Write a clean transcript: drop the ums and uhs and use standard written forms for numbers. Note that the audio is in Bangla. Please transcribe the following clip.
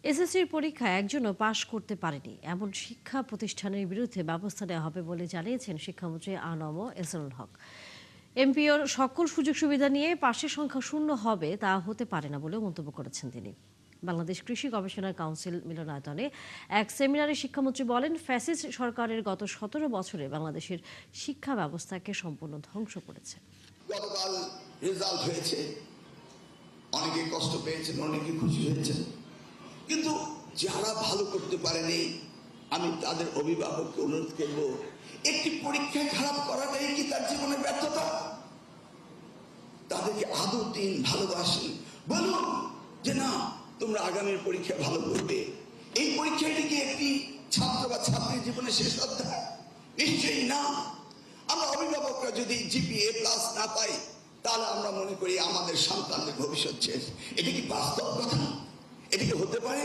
এসএসসির পরীক্ষায় একজনও পাশ করতে পারেনি এমন শিক্ষা প্রতিষ্ঠানের বিরুদ্ধে ব্যবস্থা নেওয়া হবে বলে জানিয়েছেন শিক্ষামন্ত্রী আনম এহসানুল হক। এমপিওর সকল সুযোগ সুবিধা নিয়ে পাশের সংখ্যা শূন্য হবে তা হতে পারে না বলে মন্তব্য করেছেন তিনি। বাংলাদেশ কৃষি গবেষণা কাউন্সিল মিলনায়তনে এক সেমিনারে শিক্ষামন্ত্রী বলেন, ফ্যাসিস্ট সরকারের গত 17 বছরে বাংলাদেশের শিক্ষা ব্যবস্থাকে সম্পূর্ণ ধ্বংস করেছে। গতকাল রেজাল্ট হয়েছে, অনেকে কষ্ট পেয়েছেন, অনেকে খুশি হয়েছেন, কিন্তু যারা ভালো করতে পারেনি আমি তাদের অভিভাবককে অনুরোধ করব, একটি পরীক্ষায় খারাপ করাটাই কি তার জীবনের ব্যর্থতা? তাদেরকে আদৌ দিন, ভালোবাসেন, বলুন যে না, তোমরা আগামীর পরীক্ষায় ভালো করবে। এই পরীক্ষাটি কি একটি ছাত্র বা ছাত্রীর জীবনের শেষ অধ্যায়? নিশ্চয়ই না। আমরা অভিভাবকরা যদি জিপিএ প্লাস না পাই, তাহলে আমরা মনে করি আমাদের সন্তানদের ভবিষ্যৎ শেষ। এটা কি বাস্তব কথা? এটা কি হতে পারে?